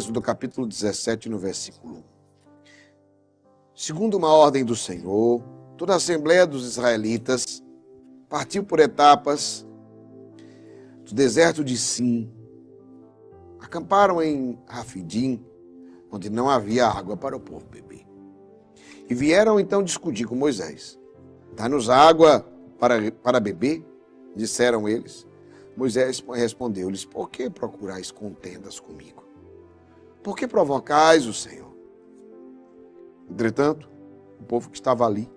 Êxodo capítulo 17, no versículo 1. Segundo uma ordem do Senhor, toda a Assembleia dos Israelitas partiu por etapas do deserto de Sim. Acamparam em Rafidim, onde não havia água para o povo beber. E vieram então discutir com Moisés. Dá-nos água para beber, disseram eles. Moisés respondeu-lhes, por que procurais contendas comigo? Por que provocais o Senhor? Entretanto, o povo que estava ali,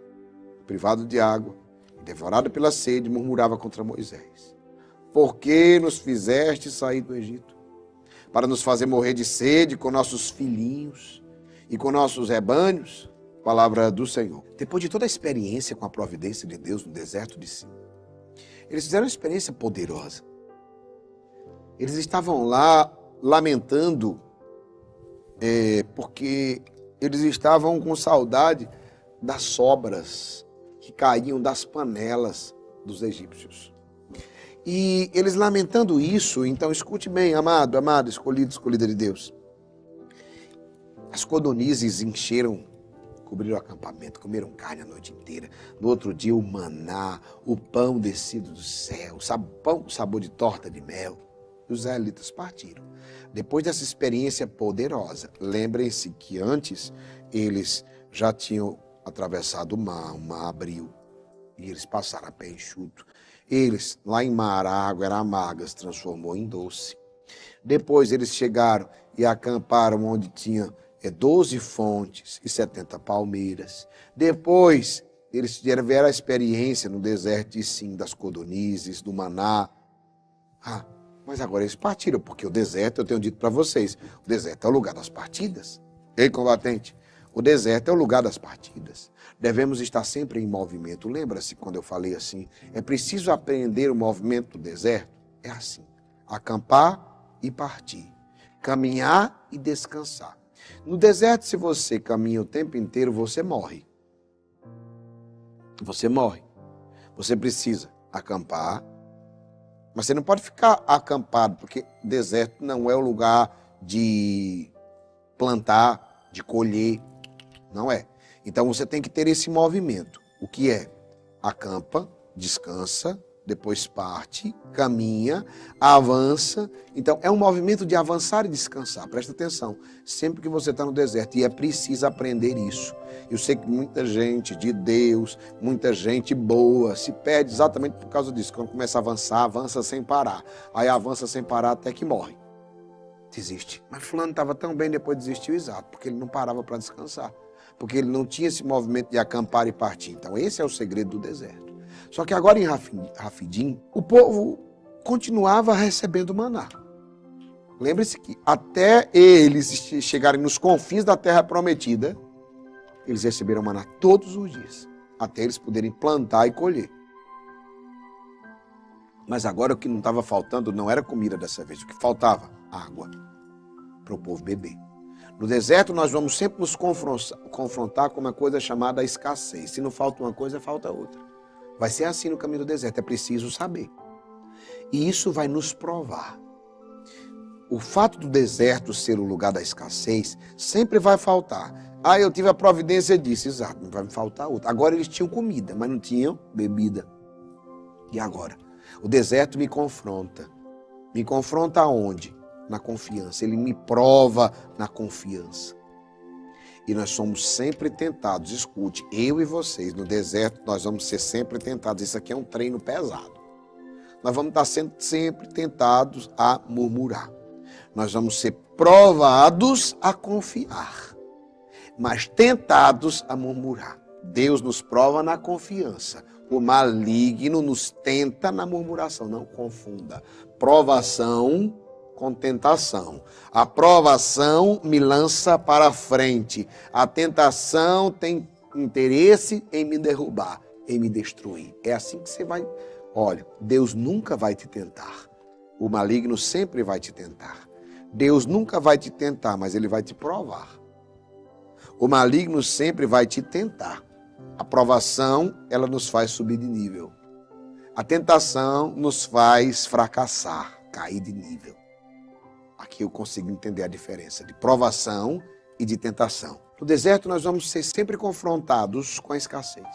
privado de água, e devorado pela sede, murmurava contra Moisés. Por que nos fizeste sair do Egito? Para nos fazer morrer de sede com nossos filhinhos e com nossos rebanhos? Palavra do Senhor. Depois de toda a experiência com a providência de Deus no deserto de Sim, eles fizeram uma experiência poderosa. Eles estavam lá lamentando porque eles estavam com saudade das sobras que caíam das panelas dos egípcios. E eles lamentando isso, então escute bem, amado, escolhido, escolhida de Deus. As codornizes encheram, cobriram o acampamento, comeram carne a noite inteira. No outro dia o maná, o pão descido do céu, o sabor de torta de mel. E os israelitas partiram. Depois dessa experiência poderosa, lembrem-se que antes eles já tinham atravessado o mar abriu. E eles passaram a pé enxuto. Eles, lá em mar, a água era amarga, se transformou em doce. Depois eles chegaram e acamparam onde tinha 12 fontes e 70 palmeiras. Depois eles tiveram a experiência no deserto de Sim, das codornizes, do maná. Mas agora eles partiram, porque o deserto, eu tenho dito para vocês, o deserto é o lugar das partidas. Ei, combatente, o deserto é o lugar das partidas. Devemos estar sempre em movimento. Lembra-se quando eu falei assim, é preciso aprender o movimento do deserto? É assim, acampar e partir, caminhar e descansar. No deserto, se você caminha o tempo inteiro, você morre. Você morre. Você precisa acampar, mas você não pode ficar acampado, porque deserto não é o lugar de plantar, de colher, não é. Então você tem que ter esse movimento. O que é? Acampa, descansa, depois parte, caminha, avança. Então é um movimento de avançar e descansar. Presta atenção, sempre que você está no deserto, e é preciso aprender isso. Eu sei que muita gente de Deus, muita gente boa, se perde exatamente por causa disso. Quando começa a avançar, avança sem parar. Aí avança sem parar até que morre. Desiste. Mas fulano estava tão bem, depois desistiu, exato, porque ele não parava para descansar. Porque ele não tinha esse movimento de acampar e partir. Então esse é o segredo do deserto. Só que agora em Rafidim, o povo continuava recebendo maná. Lembre-se que até eles chegarem nos confins da terra prometida, eles receberam maná todos os dias, até eles poderem plantar e colher. Mas agora o que não estava faltando não era comida dessa vez, o que faltava? Água, para o povo beber. No deserto nós vamos sempre nos confrontar com uma coisa chamada escassez. Se não falta uma coisa, falta outra. Vai ser assim no caminho do deserto, é preciso saber. E isso vai nos provar. O fato do deserto ser o lugar da escassez, sempre vai faltar. Eu tive a providência disso, exato, não vai me faltar outra. Agora eles tinham comida, mas não tinham bebida. E agora? O deserto me confronta. Me confronta aonde? Na confiança. Ele me prova na confiança. E nós somos sempre tentados, escute, eu e vocês, no deserto nós vamos ser sempre tentados. Isso aqui é um treino pesado. Nós vamos estar sendo sempre tentados a murmurar. Nós vamos ser provados a confiar, mas tentados a murmurar. Deus nos prova na confiança. O maligno nos tenta na murmuração. Não confunda. Provação com tentação. A provação me lança para frente. A tentação tem interesse em me derrubar, em me destruir. É assim que você vai... Olha, Deus nunca vai te tentar. O maligno sempre vai te tentar. Deus nunca vai te tentar, mas ele vai te provar. O maligno sempre vai te tentar. A provação, ela nos faz subir de nível. A tentação nos faz fracassar, cair de nível. Aqui eu consigo entender a diferença de provação e de tentação. No deserto nós vamos ser sempre confrontados com a escassez.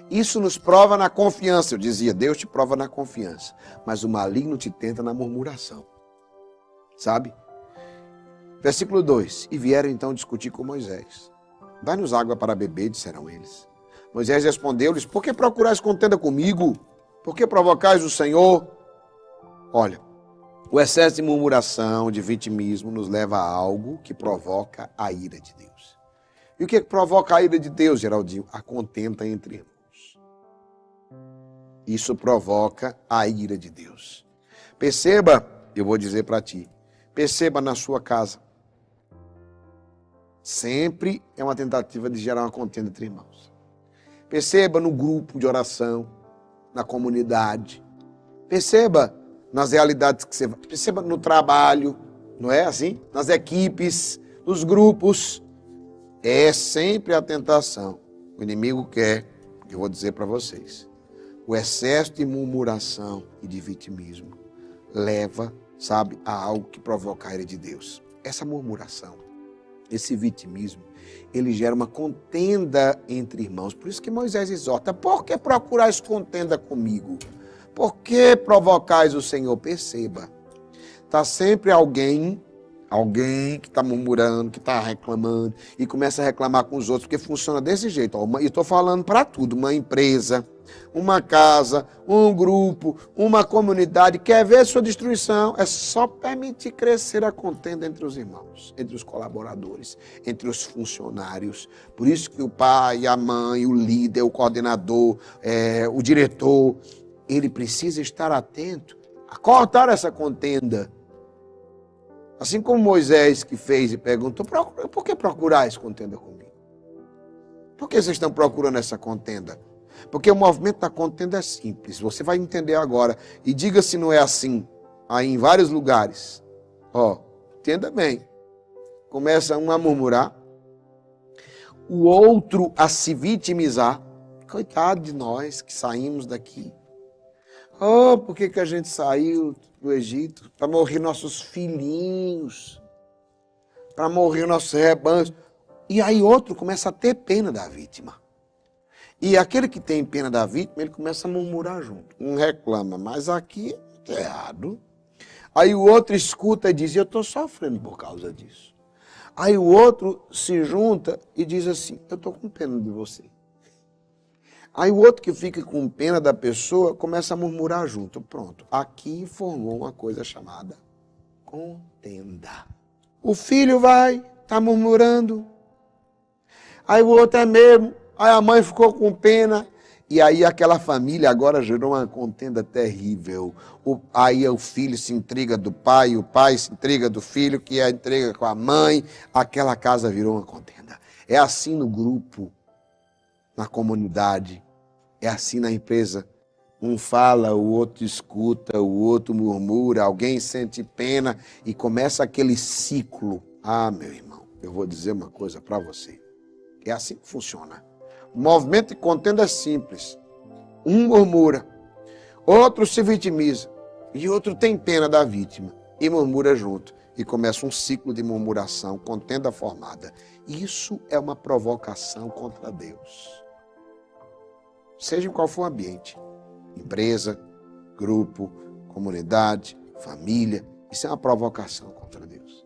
Isso nos prova na confiança. Eu dizia, Deus te prova na confiança, mas o maligno te tenta na murmuração. Sabe? Versículo 2. E vieram então discutir com Moisés. Dá-nos água para beber, disseram eles. Moisés respondeu-lhes, por que procurais contenda comigo? Por que provocais o Senhor? Olha, o excesso de murmuração, de vitimismo, nos leva a algo que provoca a ira de Deus. E o que provoca a ira de Deus, Geraldinho? A contenda entre irmãos. Isso provoca a ira de Deus. Perceba, eu vou dizer para ti, perceba na sua casa. Sempre é uma tentativa de gerar uma contenda entre irmãos. Perceba no grupo de oração, na comunidade. Perceba nas realidades que você vai. Perceba no trabalho, não é assim? Nas equipes, nos grupos. É sempre a tentação. O inimigo quer, eu vou dizer para vocês, o excesso de murmuração e de vitimismo leva, sabe, a algo que provoca a ira de Deus. Essa murmuração, esse vitimismo, ele gera uma contenda entre irmãos. Por isso que Moisés exorta, por que procurais contenda comigo? Por que provocais o Senhor? Perceba, está sempre alguém que está murmurando, que está reclamando e começa a reclamar com os outros, porque funciona desse jeito. E estou falando para tudo, uma empresa, uma casa, um grupo, uma comunidade, quer ver sua destruição, é só permitir crescer a contenda entre os irmãos, entre os colaboradores, entre os funcionários. Por isso que o pai, a mãe, o líder, o coordenador, o diretor, ele precisa estar atento a cortar essa contenda. Assim como Moisés que fez e perguntou, por que procurais contenda comigo? Por que vocês estão procurando essa contenda? Porque o movimento da contenda é simples, você vai entender agora. E diga se não é assim, aí em vários lugares. Entenda bem. Começa um a murmurar, o outro a se vitimizar. Coitado de nós que saímos daqui. Por que a gente saiu do Egito? Para morrer nossos filhinhos, para morrer nossos rebanhos. E aí outro começa a ter pena da vítima. E aquele que tem pena da vítima, ele começa a murmurar junto. Um reclama, mas aqui é errado. Aí o outro escuta e diz, eu estou sofrendo por causa disso. Aí o outro se junta e diz assim, eu estou com pena de você. Aí o outro que fica com pena da pessoa começa a murmurar junto. Pronto, aqui formou uma coisa chamada contenda. O filho tá murmurando. Aí o outro é mesmo. Aí a mãe ficou com pena. E aí aquela família agora gerou uma contenda terrível. Aí o filho se intriga do pai, o pai se intriga do filho, que é intriga com a mãe. Aquela casa virou uma contenda. É assim no grupo, na comunidade. É assim na empresa. Um fala, o outro escuta, o outro murmura, alguém sente pena e começa aquele ciclo. Meu irmão, eu vou dizer uma coisa para você. É assim que funciona. O movimento de contenda é simples. Um murmura, outro se vitimiza e outro tem pena da vítima e murmura junto. E começa um ciclo de murmuração, contenda formada. Isso é uma provocação contra Deus. Seja em qual for o ambiente, empresa, grupo, comunidade, família, isso é uma provocação contra Deus.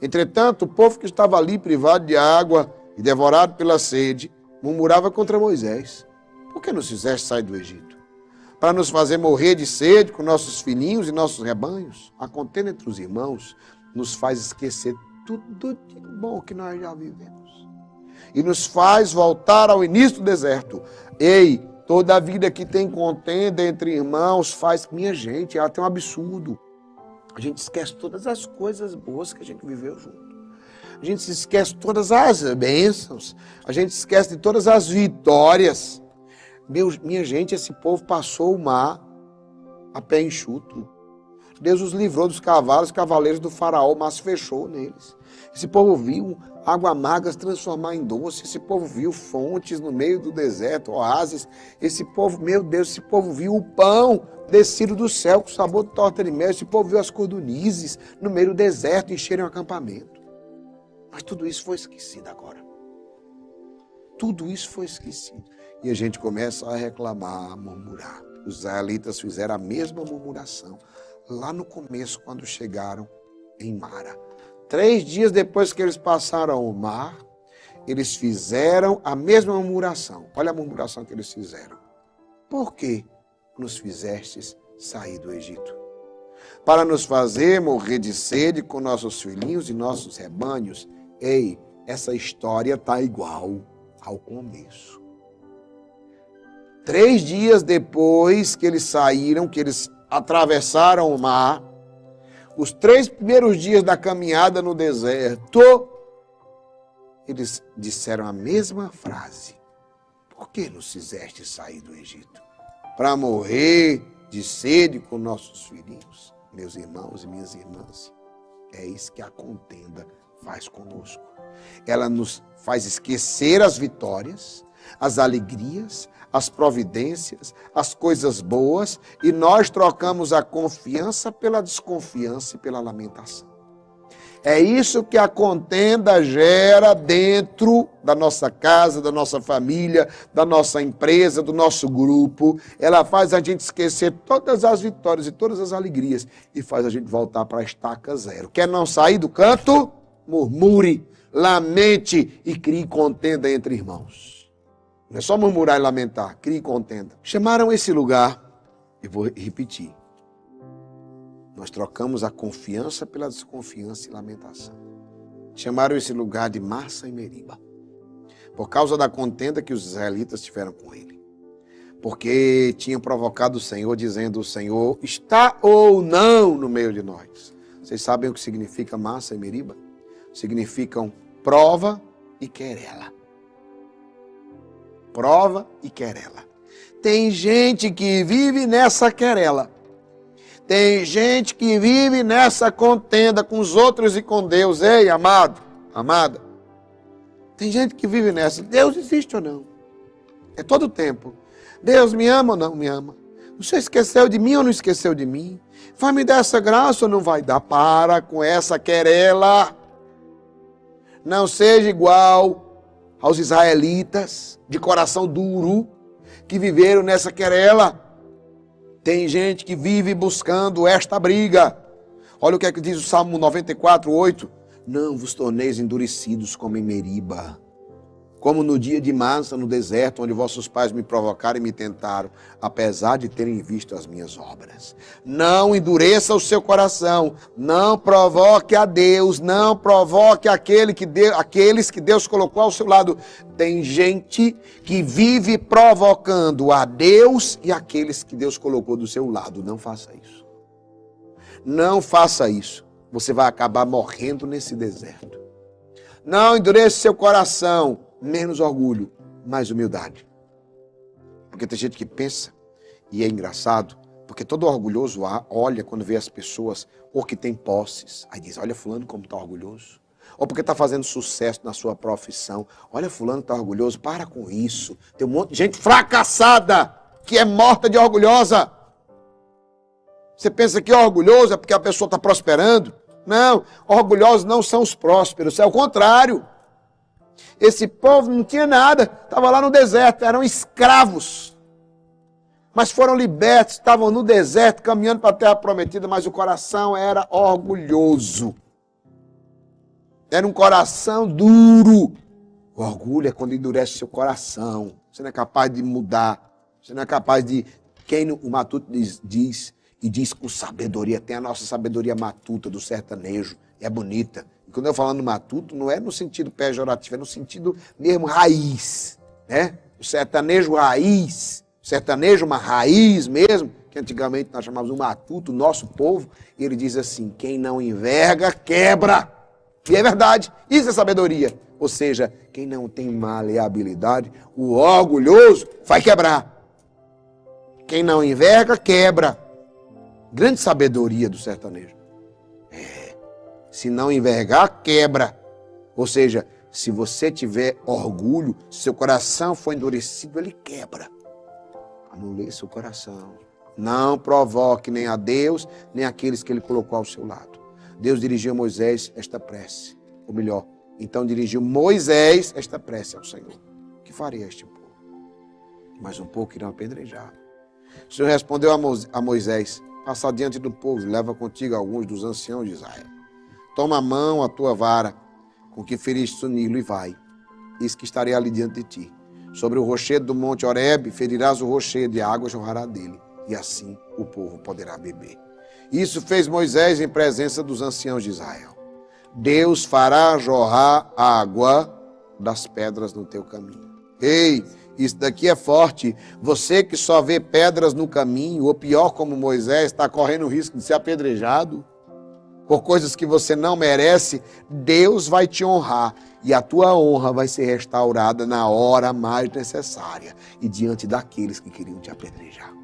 Entretanto, o povo que estava ali privado de água e devorado pela sede, murmurava contra Moisés. Por que nos fizeste sair do Egito? Para nos fazer morrer de sede com nossos filhinhos e nossos rebanhos? A contenda entre os irmãos nos faz esquecer tudo de bom que nós já vivemos. E nos faz voltar ao início do deserto. Toda a vida que tem contenda entre irmãos faz... Minha gente, ela tem um absurdo. A gente esquece todas as coisas boas que a gente viveu junto. A gente se esquece de todas as bênçãos. A gente esquece de todas as vitórias. Minha gente, esse povo passou o mar a pé enxuto. Deus os livrou dos cavalos, cavaleiros do faraó, mas fechou neles. Esse povo viu água amarga se transformar em doce. Esse povo viu fontes no meio do deserto, oásis. Esse povo, meu Deus, esse povo viu o pão descido do céu com sabor de torta de mel. Esse povo viu as cordonizes no meio do deserto encherem o acampamento. Mas tudo isso foi esquecido agora. Tudo isso foi esquecido. E a gente começa a reclamar, a murmurar. Os israelitas fizeram a mesma murmuração lá no começo, quando chegaram em Mara. 3 dias depois que eles passaram o mar, eles fizeram a mesma murmuração. Olha a murmuração que eles fizeram. Por que nos fizestes sair do Egito? Para nos fazer morrer de sede com nossos filhinhos e nossos rebanhos? Ei, essa história está igual ao começo. 3 dias depois que eles saíram, que eles atravessaram o mar, os 3 primeiros dias da caminhada no deserto, eles disseram a mesma frase. Por que nos fizeste sair do Egito? Para morrer de sede com nossos filhinhos, meus irmãos e minhas irmãs. É isso que a contenda faz conosco. Ela nos faz esquecer as vitórias, as alegrias, as providências, as coisas boas, e nós trocamos a confiança pela desconfiança e pela lamentação. É isso que a contenda gera dentro da nossa casa, da nossa família, da nossa empresa, do nosso grupo. Ela faz a gente esquecer todas as vitórias e todas as alegrias e faz a gente voltar para a estaca zero. Quer não sair do canto? Murmure, lamente e crie contenda entre irmãos. Não é só murmurar e lamentar, crie contenda. Chamaram esse lugar, eu vou repetir, nós trocamos a confiança pela desconfiança e lamentação. Chamaram esse lugar de Massa e Meriba, por causa da contenda que os israelitas tiveram com ele. Porque tinham provocado o Senhor, dizendo: o Senhor está ou não no meio de nós. Vocês sabem o que significa Massa e Meriba? Significam prova e querela. Prova e querela. Tem gente que vive nessa querela. Tem gente que vive nessa contenda com os outros e com Deus. Ei, amado, amada. Tem gente que vive nessa. Deus existe ou não? É todo o tempo. Deus me ama ou não me ama? Você esqueceu de mim ou não esqueceu de mim? Vai me dar essa graça ou não vai dar? Para com essa querela. Não seja igual aos israelitas de coração duro que viveram nessa querela. Tem gente que vive buscando esta briga. Olha o que é que diz o Salmo 94, 8. Não vos torneis endurecidos como em Meriba, como no dia de Massa, no deserto, onde vossos pais me provocaram e me tentaram, apesar de terem visto as minhas obras. Não endureça o seu coração, não provoque a Deus, não provoque aqueles que Deus colocou ao seu lado. Tem gente que vive provocando a Deus e aqueles que Deus colocou do seu lado. Não faça isso. Não faça isso. Você vai acabar morrendo nesse deserto. Não endureça seu coração. Menos orgulho, mais humildade. Porque tem gente que pensa, e é engraçado, porque todo orgulhoso olha quando vê as pessoas, ou que tem posses, aí diz: olha fulano como está orgulhoso. Ou porque está fazendo sucesso na sua profissão, olha fulano está orgulhoso. Para com isso. Tem um monte de gente fracassada, que é morta de orgulhosa. Você pensa que é orgulhoso é porque a pessoa está prosperando? Não, orgulhosos não são os prósperos, é o contrário. Esse povo não tinha nada, estava lá no deserto, eram escravos. Mas foram libertos, estavam no deserto, caminhando para a terra prometida, mas o coração era orgulhoso. Era um coração duro. O orgulho é quando endurece seu coração. Você não é capaz de mudar. Você não é capaz de... O Matuto diz com sabedoria, tem a nossa sabedoria matuta do sertanejo, é bonita. E quando eu falando matuto, não é no sentido pejorativo, é no sentido mesmo raiz, né? O sertanejo raiz, o sertanejo uma raiz mesmo, que antigamente nós chamávamos de matuto, o nosso povo, e ele diz assim: quem não enverga, quebra. E é verdade, isso é sabedoria. Ou seja, quem não tem maleabilidade, o orgulhoso vai quebrar. Quem não enverga, quebra. Grande sabedoria do sertanejo. Se não envergar, quebra. Ou seja, se você tiver orgulho, seu coração for endurecido, ele quebra. Anule seu coração. Não provoque nem a Deus, nem aqueles que ele colocou ao seu lado. Deus dirigiu a Moisés esta prece. Ou melhor, então dirigiu Moisés esta prece ao Senhor. O que faria este povo? Mais um pouco irão apedrejar. O Senhor respondeu a Moisés: passa diante do povo, leva contigo alguns dos anciãos de Israel. Toma a mão a tua vara, com que feriste o Nilo, e vai. Eis que estarei ali diante de ti. Sobre o rochedo do monte Horebe, ferirás o rochedo, e a água jorrará dele, e assim o povo poderá beber. Isso fez Moisés em presença dos anciãos de Israel. Deus fará jorrar água das pedras no teu caminho. Ei, isso daqui é forte. Você que só vê pedras no caminho, ou pior, como Moisés, está correndo o risco de ser apedrejado por coisas que você não merece. Deus vai te honrar e a tua honra vai ser restaurada na hora mais necessária e diante daqueles que queriam te apedrejar.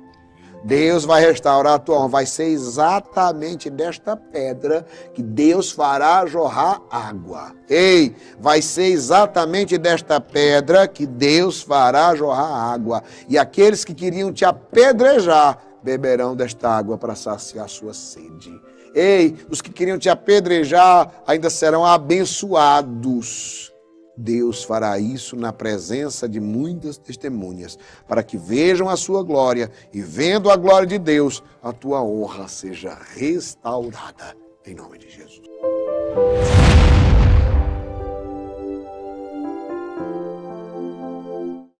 Deus vai restaurar a tua honra. Vai ser exatamente desta pedra que Deus fará jorrar água. Ei, vai ser exatamente desta pedra que Deus fará jorrar água. E aqueles que queriam te apedrejar beberão desta água para saciar sua sede. Ei, os que queriam te apedrejar ainda serão abençoados. Deus fará isso na presença de muitas testemunhas, para que vejam a sua glória e, vendo a glória de Deus, a tua honra seja restaurada. Em nome de Jesus.